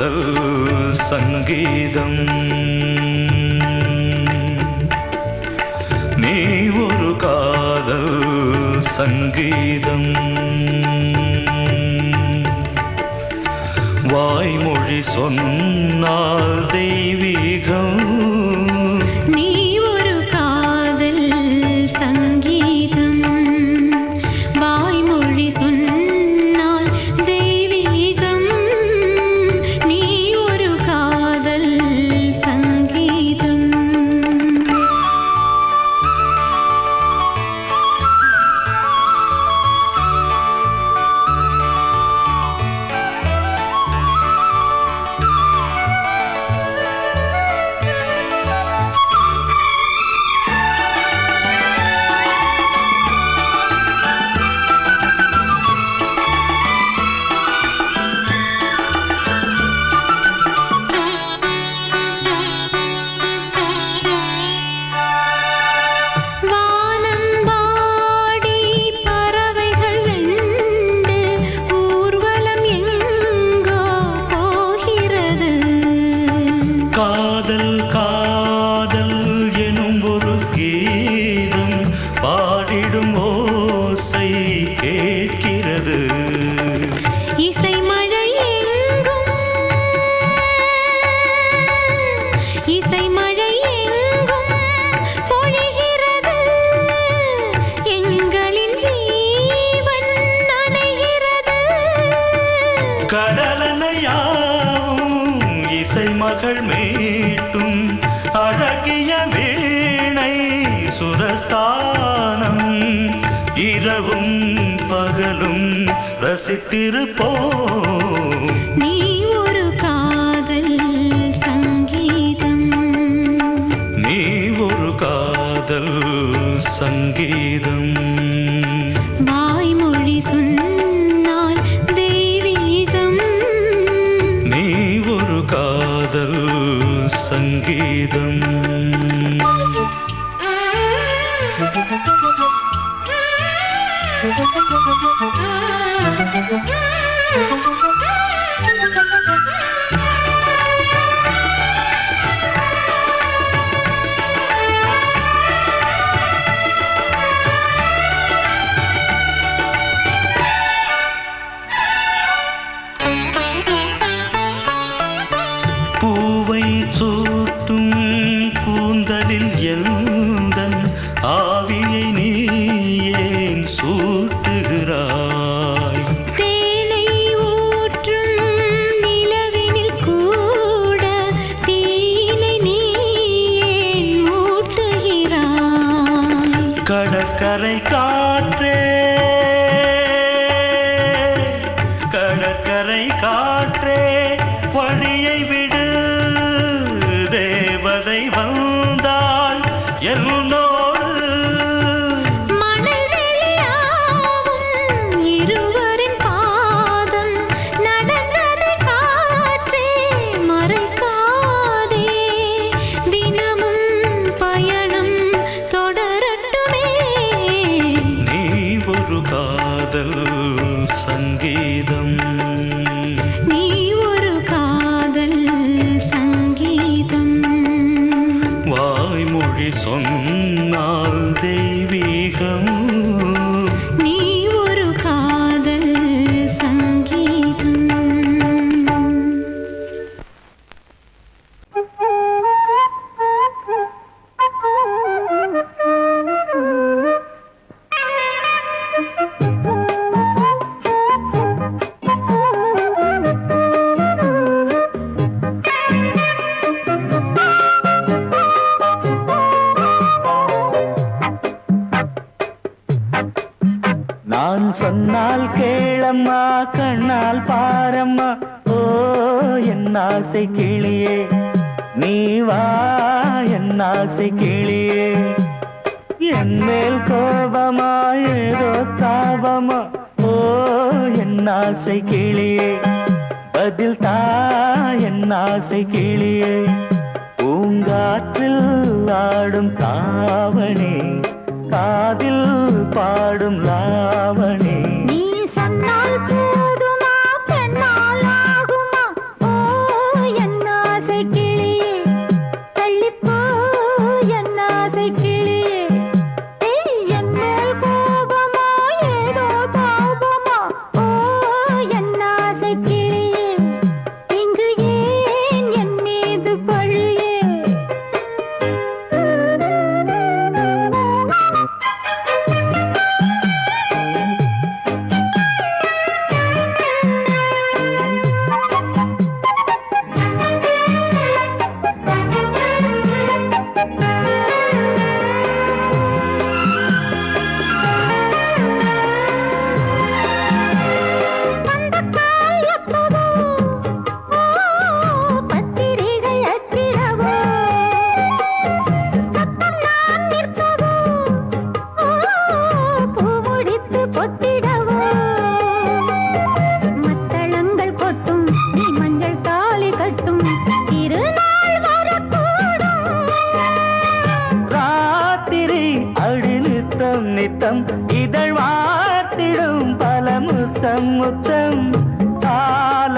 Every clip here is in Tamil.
காதல் சங்கீதம் நீ ஒரு காதல் சங்கீதம் வாய்மொழி சொன்னால் தெய்வீகம் நீ ஒரு காதல் சங்கீதம் வாய்மொழி சொன்னால் தெய்வீகம் நீ ஒரு காதல் சங்கீதம் காதல் காதல் எனும் ஒரு கீதம் பாடிடும் ஓசை கேட்கிறது இசை மழை எங்கும் இசை மழை எங்கும் பொழிகிறது எங்களின் ஜீவன் நனைகிறது கடலனையாவும் இசை மகள் மீட்டும் அழகிய வீணை சுரஸ்தானம் இரவும் பகலும் ரசித்திருப்போம் நீ ஒரு காதல் சங்கீதம் நீ ஒரு காதல் சங்கீதம் வாய்மொழி சொன்னால் தெய்வீகம் நீ ஒரு காதல் சங்கீதம் பூவை சூட்டும் கூந்தலில் எந்தன் ஆவியை நீ ஏன் சூட்டுகிறாய் தேனை ஊற்றும் நிலவினில் கூட தீனை நீ ஏன் மூட்டுகிறாய் கடற்கரை காற்றே கடற்கரை காற்றே வழியை விடு தேவதை வந்தால் என்னோடு மணல் வெளியாகும் இருவரின் பாதம் நடந்ததை காற்றே மறைக்காதே தினமும் பயணம் தொடரட்டுமே நீ ஒரு காதல் சங்கீதம் நீ ஒரு காதல் சங்கீதம் வாய்மொழி சொன்னால் தெய்வீகம் நீ ஒரு காதல் சங்கீதம் நான் சொன்னால் கேளம்மா கண்ணால் பாரம்மா ஓ என் ஆசை கிளியே நீ வா என் ஆசை கிளியே என் மேல் கோபமா ஏதோ தாபமா ஓ என் ஆசை கிளியே பதில் தா என் ஆசை கிளியே பூங்காற்றில் ஆடும் தாவணி காதில் பாடும் லாவணி நீ சொன்னால் போதுமா பெண்ணால் ஆகுமா ஓ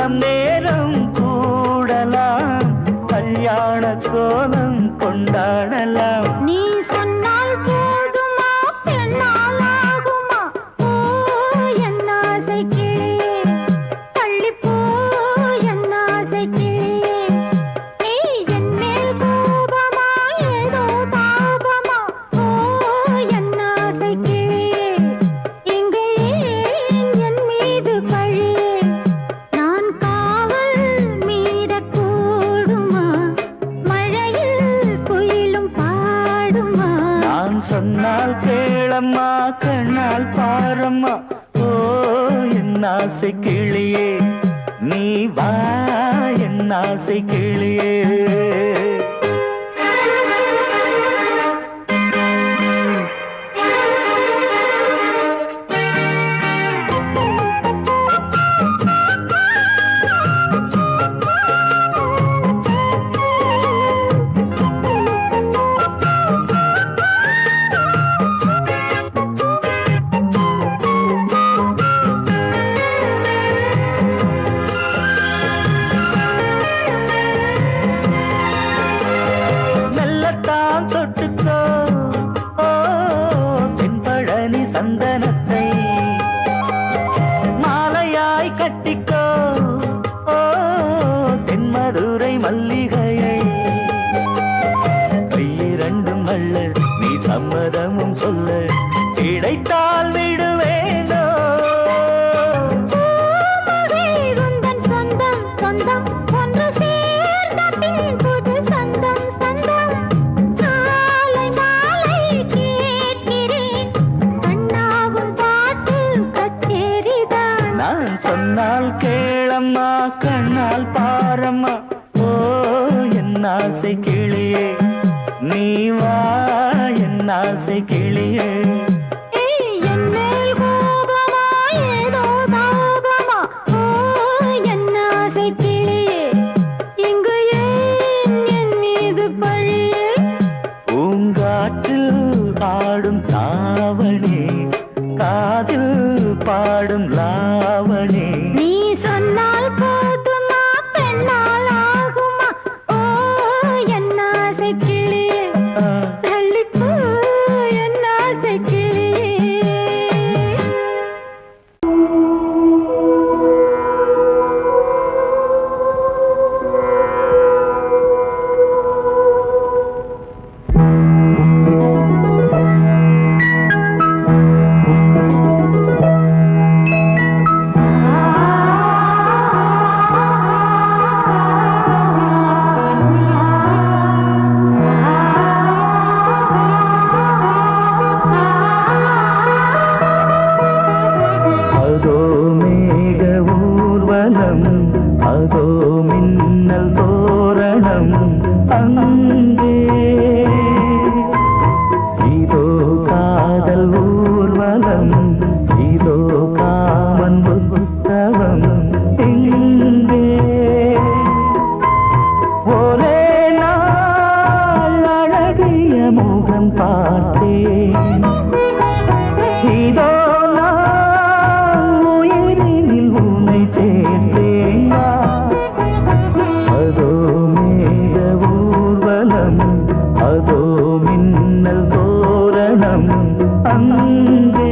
நம் நேரம் கூடலாம் கல்யாண கோலம் கொண்டாடலாம். நீ சொன்னால் போதுமா பெண்ணால் ஆகுமா ஓ என் ஆசை கிளியே தள்ளிப்போ என் ஆசை கிளியே நீ என் மேல் கோபமா ஏதோ தாபமா ஓ என் ஆசை கிளியே இங்கே ஏன் என் மீது பழியே நான் காவல் மீறக்கூடுமா மழையில் குயிலும் பாடுமா நான் சொன்னால் கேளம்மா கண்ணால் பாரம்மா ஓ என் ஆசை கிளியே நீ வா என் ஆசை கிளியே. மெல்லத்தான் தொட்டுக்கோ ஓ தென்பழனி சந்தனத்தை மாலையாய் கட்டிக்கோ ஓ தென்மதுரை மல்லிகையை கையிரண்டும் அள்ள நீ சம்மதமும் சொல்ல கிடைத்தால் விடுவேனோ. உந்தன் சொந்தம் சொந்தம் ஒன்று சேர்ந்த பின் புது சொந்தம் சொந்தம் மாலை மாலை கேட்கிறேன் கண்ணாவும் பாட்டு கச்சேரிதான் நான் சொன்னால் கேளம்மா கண்ணால் பாரம்மா ஓ என் ஆசை கிளியே நீ வா என் ஆசை கிளியே. என் மேல் கோபமா ஏதோ தாபமா ஓ என் ஆசை கிளியே இங்கு ஏன் என் மீது பழியே பூங்காற்றில் ஆடும் தாவணி காதில் பாடும் லாவணி நீ சொன்னால் போதுமா பெண்ணால் ஆகுமா ஓ என் ஆசை கிளியே தள்ளிப்போ என் ஆசை கிளியே. அதோ மேக ஊர்வலம் அதோ மின்னல் தோரணம் அங்கே இதோ காதல் ஊர்வலம் இதோ காமன் உற்சவம் இங்கே ஒரே நாள் அழகிய முகம் பார்த்தேன் இதோ நான் உயிரினில் உன்னை சேர்த்தேன் அதோ மேக ஊர்வலம் அதோ மின்னல் தோரணம் அங்கே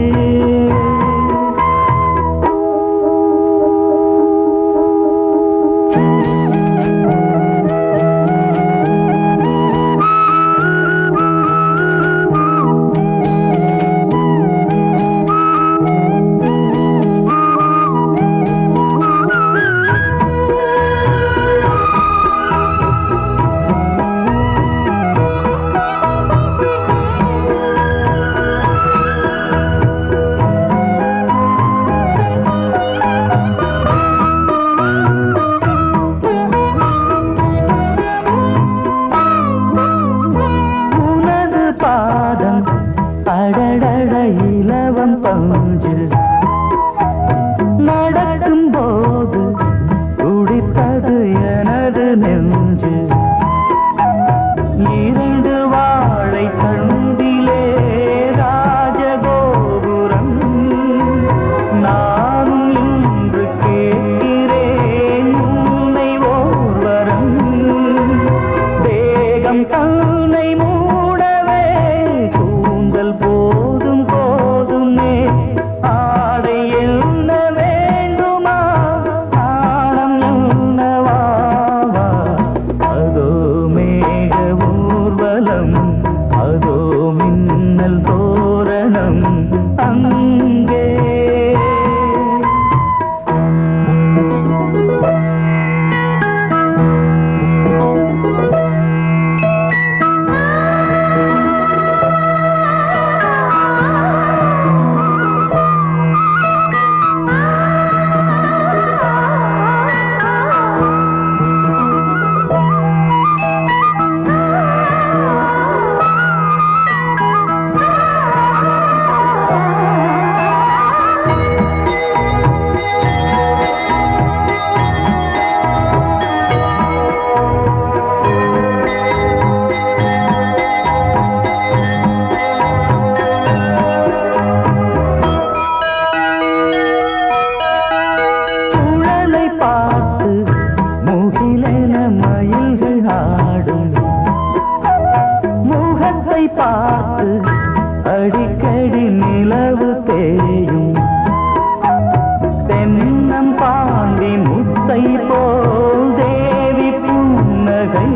பார்த்து முகிலென மயில்கள் ஆடும் முகத்தை பார்த்து அடிக்கடி நிலவு தேயும் தென்னம் பாண்டி முத்தை போல் தேவி புன்னகை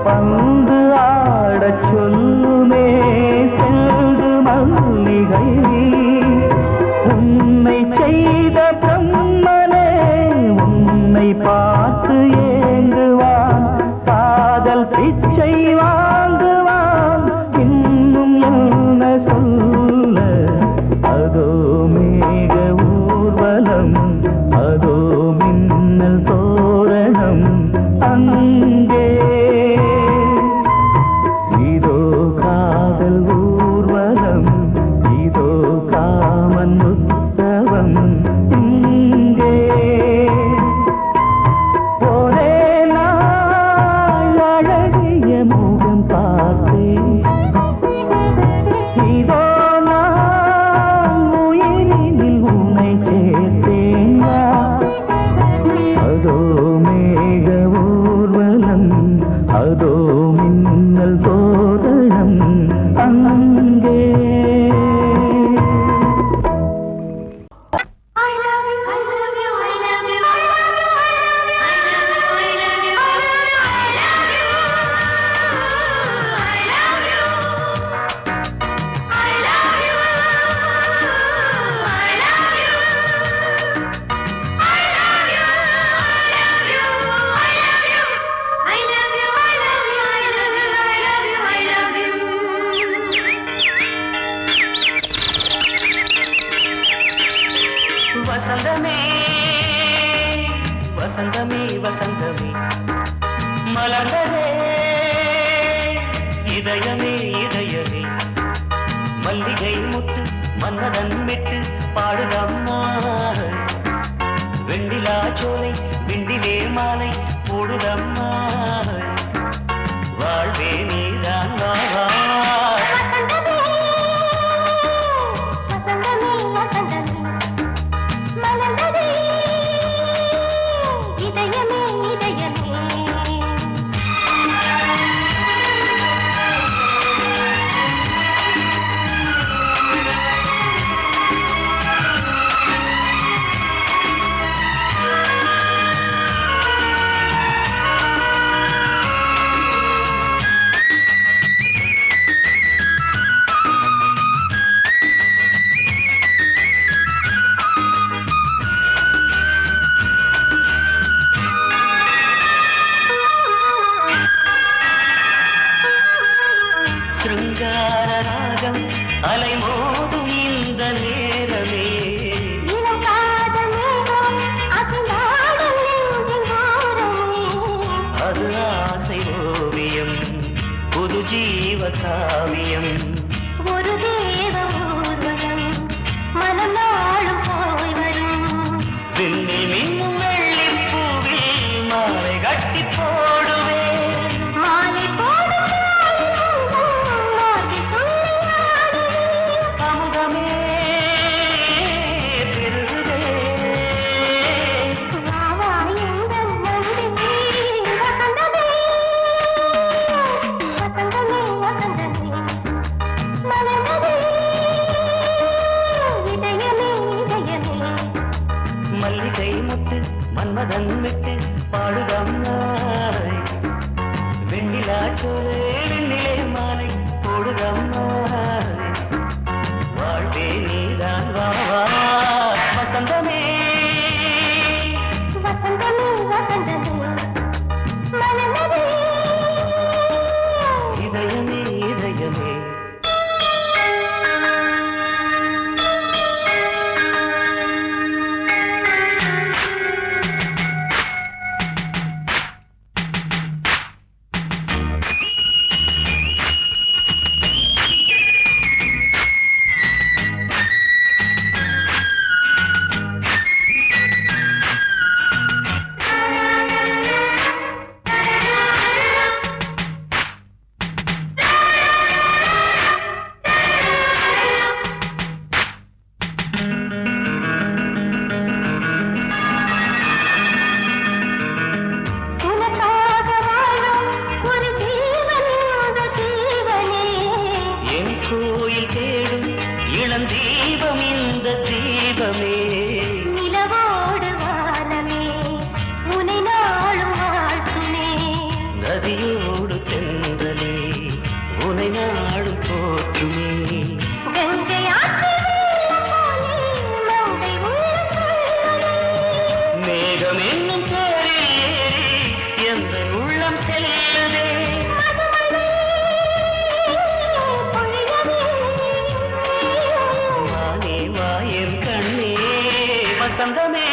பந்து ஆடச் சொல்லுமே செல்கு மல்லிகை உன்னை செய்த பிரம்மனே உன்னை பார்த்து ஏங்குவான் காதல் பிச்சை வாங்குவான் இன்னும் என்ன சொல்ல அதோ மேக ஊர்வலம் அதோ மின்னல் தோரணம் அங்கே இதோ காதல் ஊர்வலம் இதோ காமன் உற்சவம் இங்கே ஒரே நாள் அழகிய முகம் பார்த்தேன் இதோ நான் உயிரினில் உன்னை சேர்த்தேன் அதோ மேக ஊர்வலம் அதோ மின்னல் தோரணம் அங்கே வசந்தமே வசந்தமே வசந்தமே மலர்ந்ததே இதயமே இதயமே மல்லிகை முட்டு மன்னதன் விட்டு பாடுதம்மா வெண்ணிலா சோலை விண்டிலே மாலை போடுதம்மா வாழ்வே நீதான் வா அலைமோதும் இந்த நேரமே அது ஆசை ஓவியம் புது ஜீவ காவியம் ஒரு தேவ ஊர்வலம் மனம் நாளும் போய் வரும் விண்ணில் மின்னும் வெள்ளிப் பூவில் மாலை கட்டி போடுவேன் மாலை போடும் மல்லிகை முட்டு மன்மதன் விட்டு பாடுதம்மா வெண்ணிலா சோலை வெண்ணிலே மாலை போடுதம்மா வாழ்வே நீதான் வா வசந்தமே வசந்தமே வசந்தமே மலர்ந்ததே இதயமே இதயமே சொர்க்கம் என்னும் தேரில் ஏறி எந்த உள்ளம் செல்லுதே வானே வாயன் கண்ணே வசந்தமே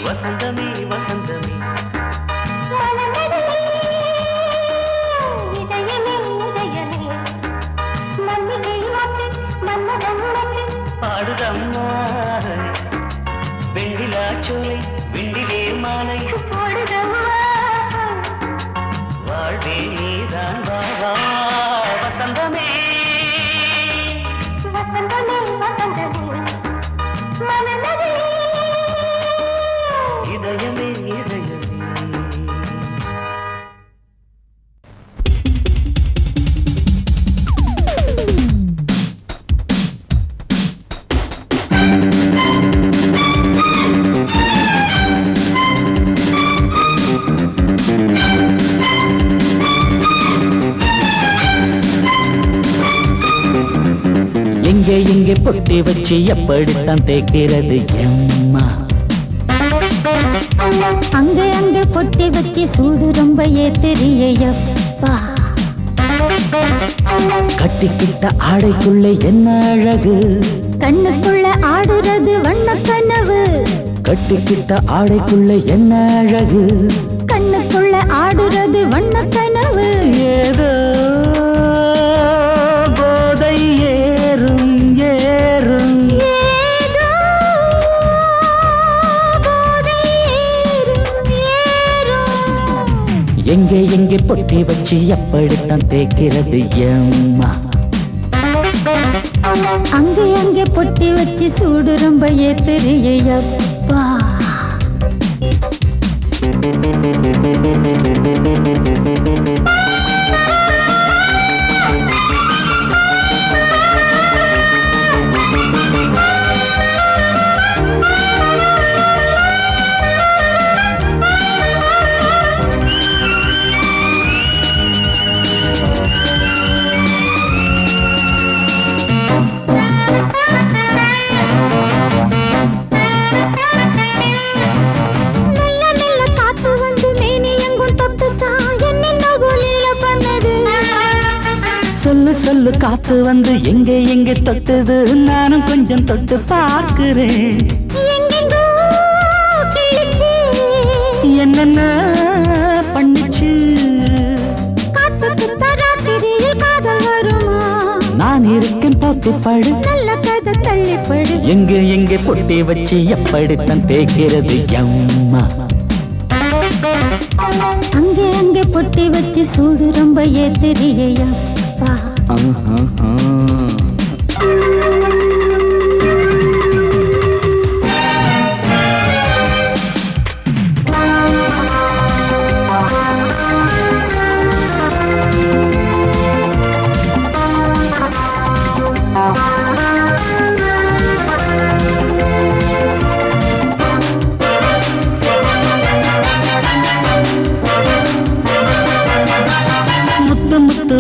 வசந்தமே வசந்தமே பாடுதம்மா வெண்ணிலா சோலை வெண்ணிலே மாலை பாடுதம்மா வாழ்வே நீதான் வா வசந்தமே வசந்தமே வசந்தமே மலர்ந்ததே இதயமே இதயமே எங்கே பொட்டி வச்சு எப்படித்தான் தேய்க்கிறது எம்மா அங்கே அங்கே பொட்டி வச்சு சூடு ரொம்ப ஏத்தெரியப்பா கட்டிக்கிட்ட ஆடைக்குள்ளே என்ன அழகு கண்ணுக்குள்ள ஆடுறது வண்ண கனவு கட்டிக்கிட்ட ஆடைக்குள்ளே என்ன அழகு கண்ணுக்குள்ள ஆடுறது வண்ண கனவு ஏதோ போதை ஏறும் ஏறும் ஏதோ போதை ஏறும் ஏறும் எங்கே பொட்டி வச்சு எப்படித்தான் தேய்க்கிறது எம்மா அங்கே அங்கே பொட்டி வச்சு சூடு ரொம்ப ஏத்தெரியப்பா சொல்லு காத்து வந்து எங்கே தொட்டது நானும் கொஞ்சம் தொட்டு பார்க்கிறேன் என்னென்ன பண்ணிச்சு நான் இருக்கேன் பார்த்து படு நல்ல கதை தள்ளிப்படு எங்கே பொட்டி வச்சு எப்படித்தான் தேய்க்கிறது எம்மா அங்கே அங்கே பொட்டி வச்சு சூடு ரொம்ப ஏத்தெரியப்பா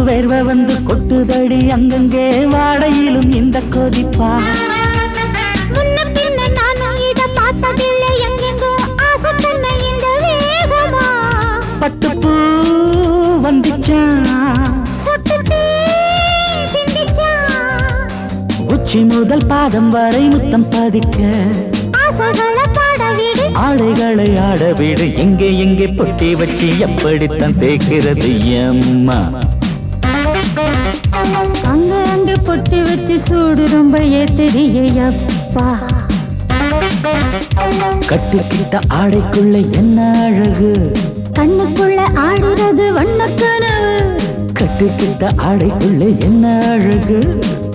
வேர்வை வந்து கொட்டுதடி அங்கங்கே வாடையிலும் இந்த கொதிப்பா முன்ன பின்ன நானும் இத பார்த்ததில்லை எங்கெங்கோ ஆசை தன்னை இந்த வேகமா பட்டுப்பூ வந்துச்சான் சொட்டுட்டே சிந்திச்சான் உச்சி முதல் பாதம் வரை முத்தம் பதிக்க ஆசைகளை பாட விடு ஆடைகளை ஆட விடு எங்கே பொட்டி வச்சு எப்படித்தான் தேய்க்கிறது எம்மா அங்க அங்க பொட்டி வச்சு சூடு ரொம்ப ஏத்தெரியப்பா கட்டிக்கிட்ட ஆடைக்குள்ள என்ன அழகு கண்ணுக்குள்ள ஆடுறது வண்ண கனவு கட்டிக்கிட்ட ஆடைக்குள்ள என்ன அழகு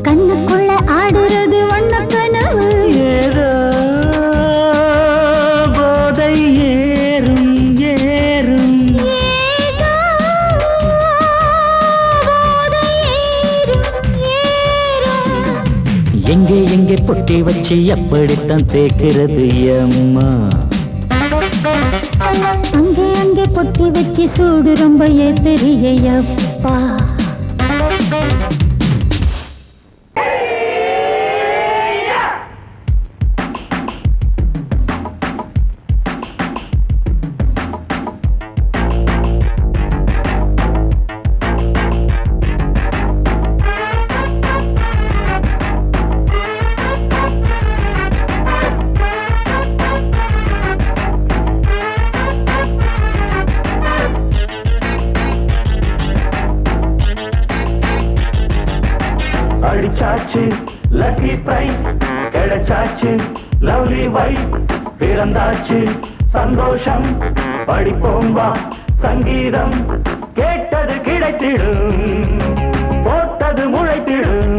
கண்ணுக்குள்ள ஆடுறது வண்ண கனவு ஏதோ போதை ஏறும் ஏறும் ஏதோ போதை ஏறும் ஏறும் எங்கே பொட்டி வச்சு எப்படித்தான் தேய்க்கிறது அம்மா அங்கே அங்கே பொட்டி வச்சு சூடு ரொம்ப ஏத்தெரியப்பா அடிச்சாச்சு லக்கி பிரைஸ் கிடைச்சாச்சு லவ்லி வைஃப் பிறந்தாச்சு சந்தோஷம் படிப்போம் வா சங்கீதம் கேட்டது கிடைத்திடும் போட்டது முளைத்திடும்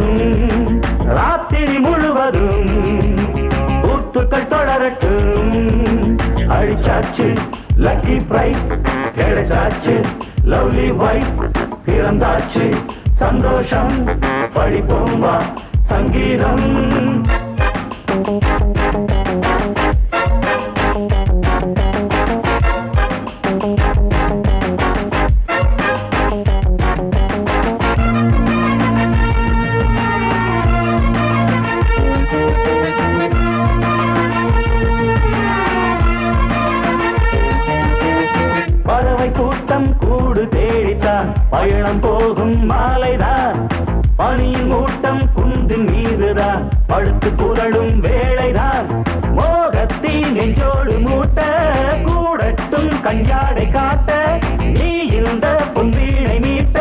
ராத்திரி முழுவதும் கூத்துக்கள் தொடரட்டும் அடிச்சாச்சு லக்கி பிரைஸ் கிடைச்சாச்சு லவ்லி வைஃப் பிறந்தாச்சு சந்தோஷம் படிப்போம் வா சங்கீதம் பறவை கூட்டம் கூடு தேடித்தான் பயணம் போகும் மாலைதான் பனியின் மூட்டம் குன்றின் மீதுதான் படுத்து புரளும் வேளைதான் மோகத்தின் நெஞ்சோடு மூட்ட கூடட்டும் கஞ்சாடை காட்ட நீ இந்த பொன்வீணை மீட்ட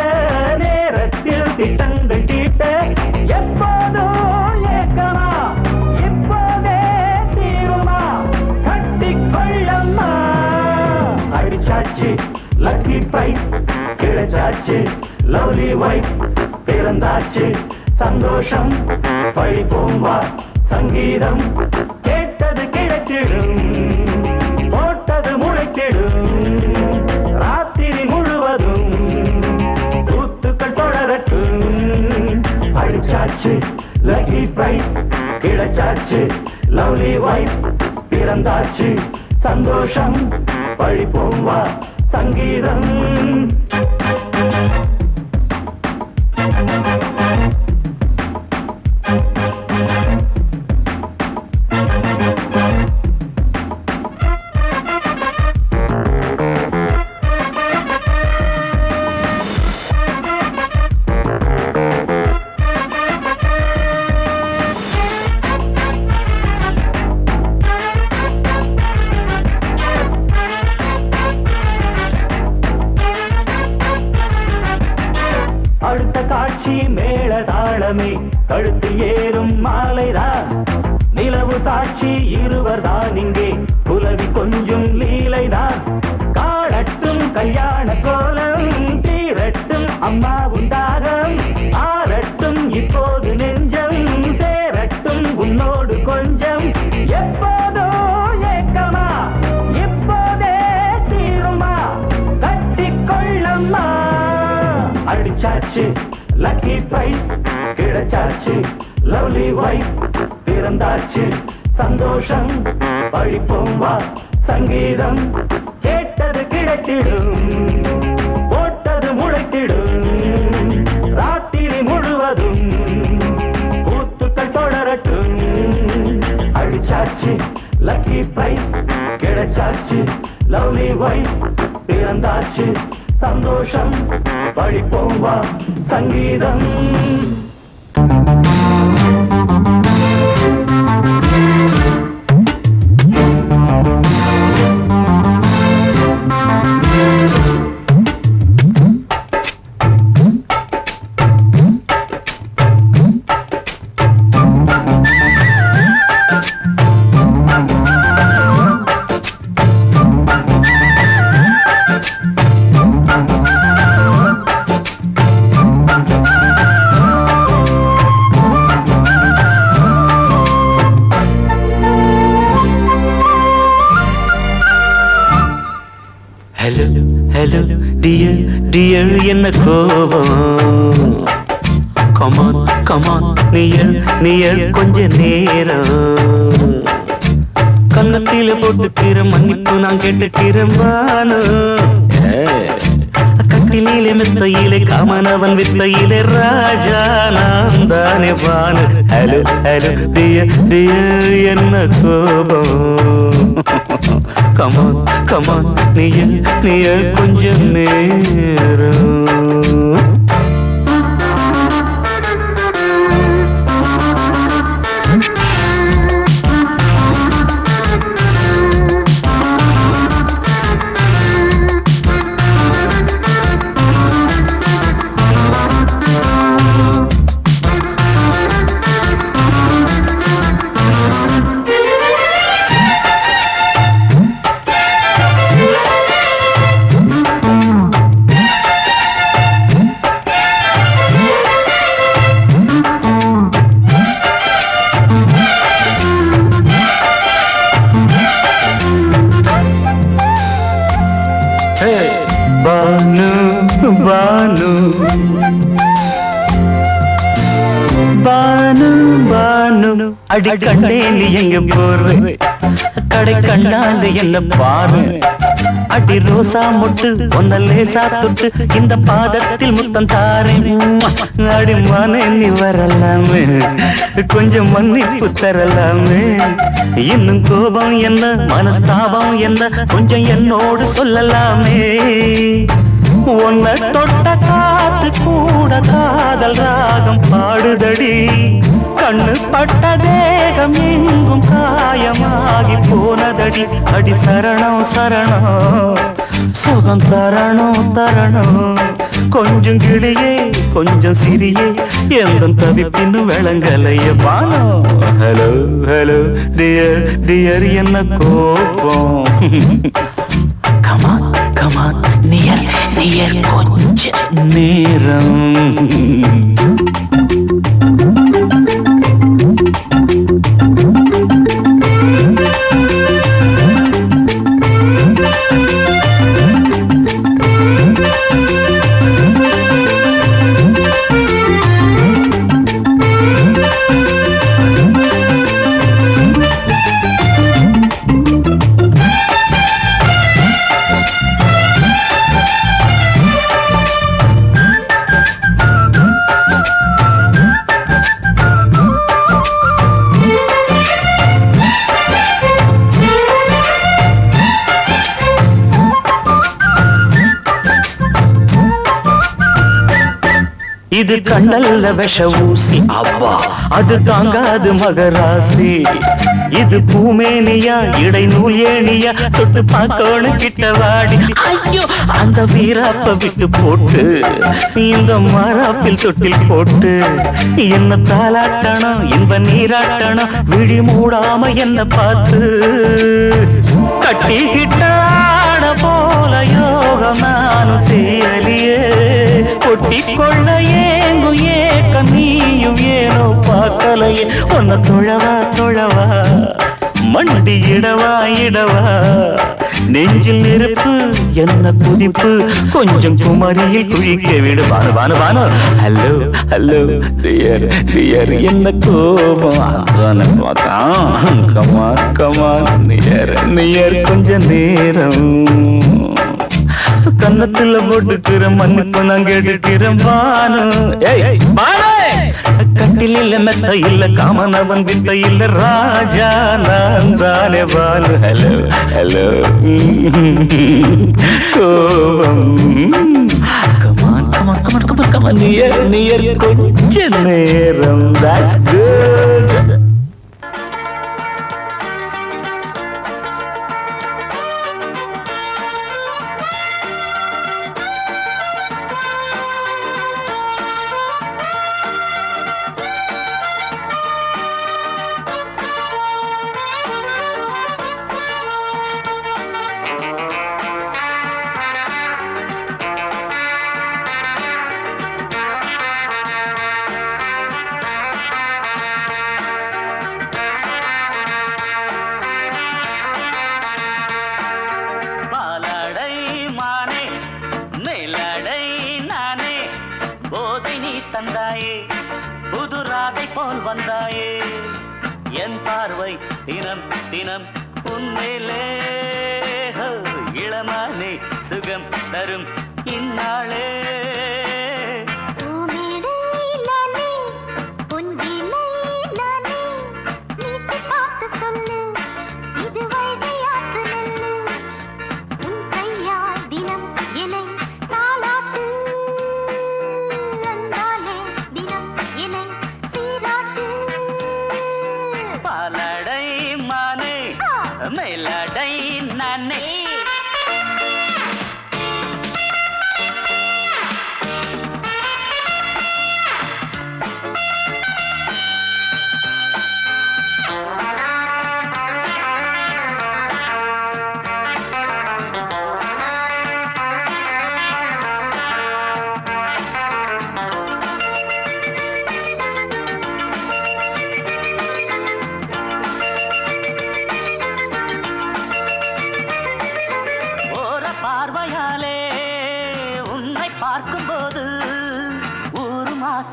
நேரத்தில் திட்டங்கள் தீட்ட எப்போதோ ஏக்கமா இப்போதே தீருமா கட்டிக்கொள்ளம்மா அடிச்சாச்சு லக்கி பிரைஸ் கிடைச்சாச்சு லவ்லி வைஃப் பிறந்தாச்சு சந்தோஷம் படிப்போம் வா சங்கீதம் கேட்டது கிடைத்திடும் போட்டது முளைத்திடும் ராத்திரி முழுவதும் கூத்துக்கள் தொடரட்டும் அடிச்சாச்சு லக்கி பிரைஸ் கிடைச்சாச்சு லவ்லி வைஃப் பிறந்தாச்சு சந்தோஷம் படிப்போம் வா சங்கீதம் அடுத்த காட்சி மேளதாளமே கழுத்தில் ஏறும் மாலைதான் நிலவு சாட்சி இருவர்தான் இங்கே புலவி கொஞ்சம் லீலைதான் காணட்டும் கல்யாண கோலம் தீரட்டும் அம்மா உண்டாகம் ஆரட்டும் இப்போது நெஞ்சம் சேரட்டும் உன்னோடு கொஞ்சம் எப்போதோ ஏக்கமா இப்போதே தீருமா கட்டிக்கொள்ளம்மா அடிச்சாச்சு லக்கி பிரைஸ் கிடைச்சாச்சு லவ்லி வைஃப் பிறந்தாச்சு சந்தோஷம் படிப்போம் வா சங்கீதம் கேட்டது கிடைத்திடும் போட்டது முளைத்திடும் ராத்திரி முழுவதும் கூத்துக்கள் தொடரட்டும் அடிச்சாச்சு லக்கி பிரைஸ் கிடைச்சாச்சு லவ்லி வைஃப் பிறந்தாச்சு சந்தோஷம் படிப்போம் வா சங்கீதம் ஹலோ ஹலோ டியர் டியர் என்ன கோபம் கமான் கமான் நியர் நியர் கொஞ்ச நேரம் கன்னத்தில போட்டுக்கிற மன்னிப்பு நான் கேட்டுக்கிறேன் கட்டிலே மெத்தையிலே காமனவன் வித்தையிலே ராஜா நான் தானே வானு ஹலோ ஹலோ டியர் டியர் என்ன கோபம் கமான் கமான் நீய கொஞ்சம் நேரம் பானு பானு பானு பானு அடி கண்டே நீ எங்க போற கடை கண்ணால என்ன பாரு அடி ரோசா முட்டு ஒன்ன லேசா தொட்டு இந்த பாதத்தில் முத்தம் தாரேன் அடி மனே நீ வரலாமே கொஞ்சம் மன்னிப்பு தரலாமே இன்னும் கோபம் என்ன மனஸ்தாபம் என்ன கொஞ்சம் என்னோடு சொல்லலாமே உன்னை தொட்ட காத்து கூட காதல் ராகம் பாடுதடி கண்ணு பட்ட தேகம் எங்கும் காயமாகி போனதடி அடி சரணம் சரணம் சுகம் தரணும் தரணும் கொஞ்சம் கிளியே கொஞ்சம் சிறியே எந்த தவிப்பின்னு விளங்கலைய பானோ ஹலோ ஹலோ டியர் டியர் என்ன கோபம் கமான் கமான் நியர் நியர் கொஞ்ச நேரம் இது கண்ணல்ல விஷ ஊசி அப்பா அது தாங்காது மகராசி இது பூமேனியா இடை நூல் ஏனியா தொட்டு பார்க்கணும் கிட்ட வாடி ஐயோ அந்த வீராப்ப விட்டு போட்டு இந்த மாறாப்பில் தொட்டில் போட்டு என்ன தாளாட்டணும் இன்ப நீராட்டணும் விழி மூடாம என்ன பார்த்து கட்டிக்கிட்ட போல யோகம் நானும் சேரலியே கொட்டி கொள்ள ஏங்கும் ஏக்க நீயும் ஏனோ பார்க்கலையே உன்னை தொழவா தொழவா மண்டி இடவா இடவா நெஞ்சில் நெருப்பு என்ன குதிப்பு கொஞ்சம் குமரியில் குழிக்க விடு Banu Banu Banu hello hello dear dear என்ன கோபம் கமான் கமான் நியர் நியர் கொஞ்ச நேரம் கன்னத்துல போட்டுக்கிற மன்னிப்பு நான் கேட்டுக்கிறேன் பானு கட்டில் இல்ல மெத்த இல்ல காமனவன் விட்ட இல்ல ராஜா நான் தானே பானு ஹலோ ஹலோ கோபம் come on come on come on come on come on near near கொஞ்ச நேரம் that's good தந்தாயே புது ராதை போல் வந்தாயே என் பார்வை தினம் தினம் உன்மேலே இளமானே சுகம் தரும் இந்நாளே மேலடை நானே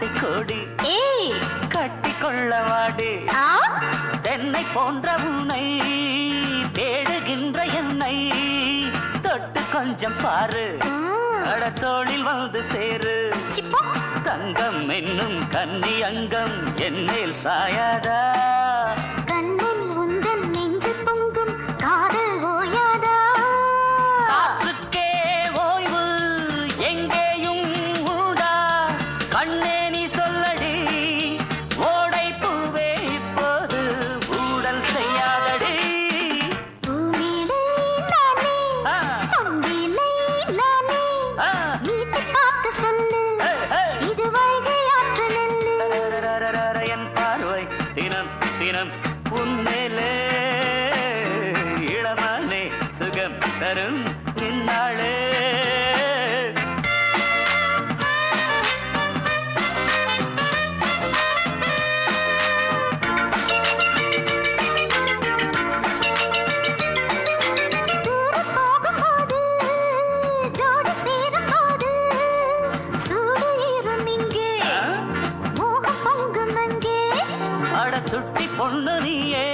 ஆசை கோடி ஏய் கட்டி கொள்ளவாடி ஆ தென்னை போன்ற உன்னை தேடுகின்ற என்னை தொட்டு கொஞ்சம் பாரு கடத்தோளில் வந்து சேரு சிப்பா தங்கம் என்னும் கன்னி அங்கம் என்னேல் சாயாதா கண்ணில் உந்தன் நெஞ்சு பொங்கும் காதல் ஓயாதா காற்றுக்கே ஓய்வு எங்கேயும் உண்டா கண்ணே நீ சொல்லடி ஓடை பூவே இப்போது ஊடல் செய்யாதடி பூமியிலே நானே ஆ, பொங்கிலே நானே ஆ, வீட்டு பார்த்து சொல்லு ஹே, ஹே. இது வைகை ஆற்று நெல்லு ரரரரரர, என் பார்வை தினம் தினம் உன்மேலே இளமானே சுகம் தரும் இந்நாளே தூரம் போகும்போது ஜோடி சேரும்போது சூடு ஏறும் இங்கே மோகம் பொங்கும் அங்கே அட சுட்டி பொண்ணு நீயே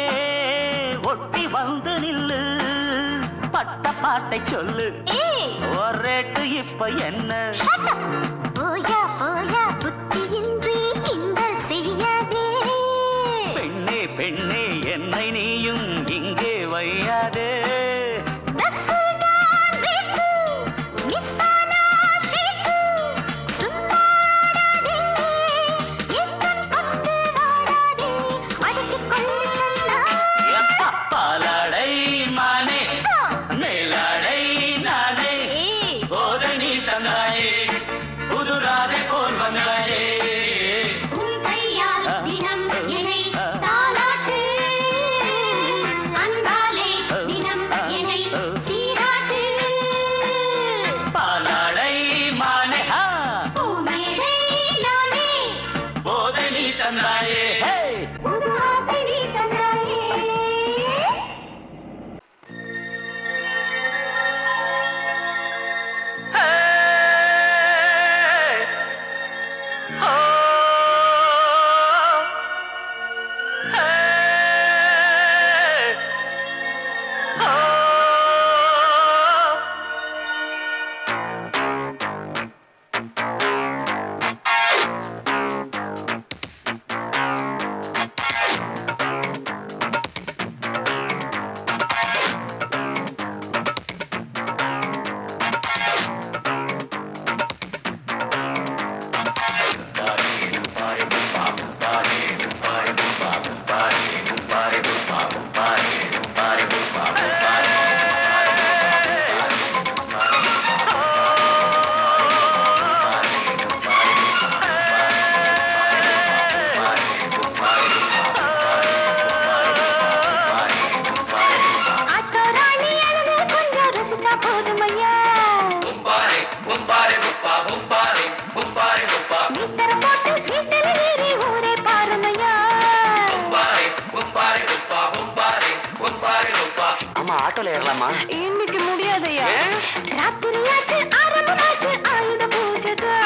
ஒட்டி வந்து நில்லு பட்ட பாட்டை சொல்லு ஏய் ஒரேட்டு இப்ப என்ன shut up போயா போயா புத்தியின்றி கிண்டல் செய்யாதே பெண்ணே பெண்ணே என்னை நீயும் இங்கே வையாதே நசுடான் வீட்டு நிசானா ஷேக்கு சும்மாடாதே எத்தன் கொண்டு வாடாதே அடக்கிக் கொள்ளு கண்ணா எப்பா பாலாடை மானே மேலாடை நானே ஏய் போதை நீ தந்தாயே புதுராதை போல் வந்தாயே உன் கையால் தினம் என்னை தாலாட்டு அன்பாலே தினம் என்னை சீராட்டு பாலாடை மானே ஹா பூமேடை நானே போதை நீ தந்தாயே ஹே! புது ஆசை நீ தந்தாயே ஆட்டோராணி அழகு கொஞ்சம் ரசிச்சா போதுமையா மீட்டர் போட்டு சீட்டில் ஏறி ஊரே பாருமையா அம்மா ஆட்டோல ஏறலாமா இன்னைக்கு முடியாதையா ராத்திரியாச்சு ஆரம்பமாச்சு ஆயுத பூஜைதா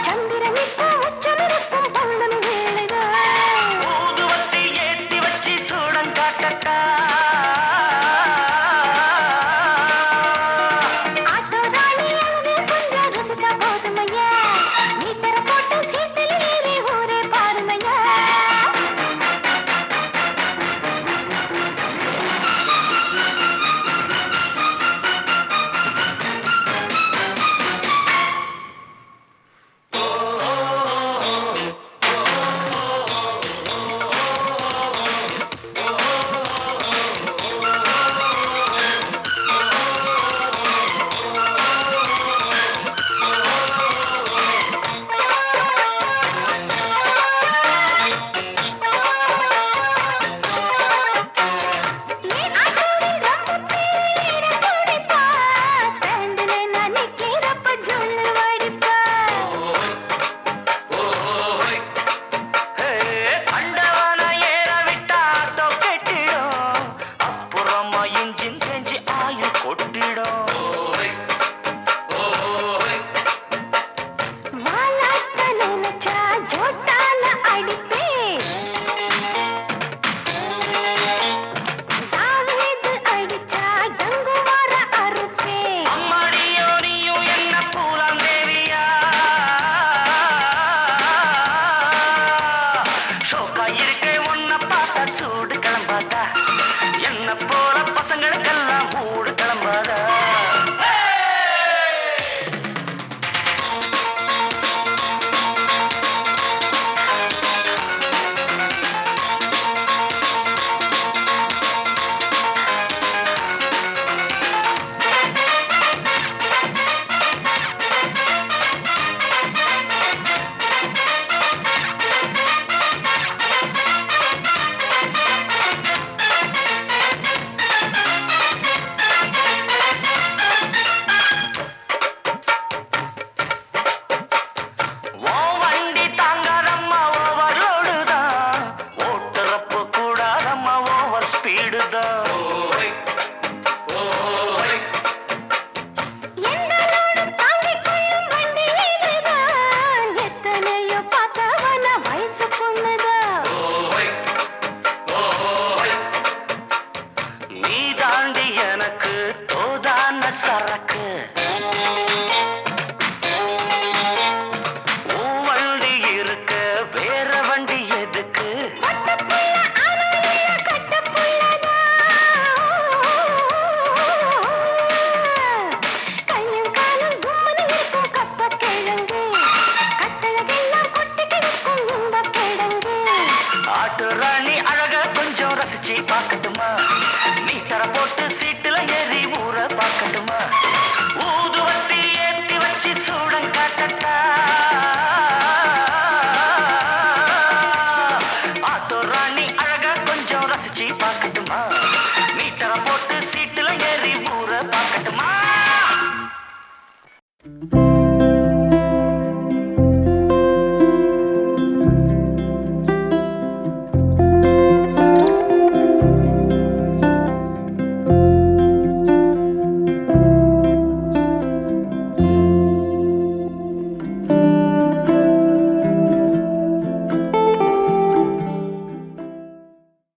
சந்திரன் இப்போ உச்சமிருக்கும் பௌர்ணமி வேளைதா ஊதுவத்தி ஏத்தி வச்சு சூடம் காட்டட்டா ஆட்டோராணி அழகு கொஞ்சம் ரசிச்சா போதுமையா மீட்டர் போட்டு சீட்டில் ஏறி ஊரே பாருமையா சரக்கு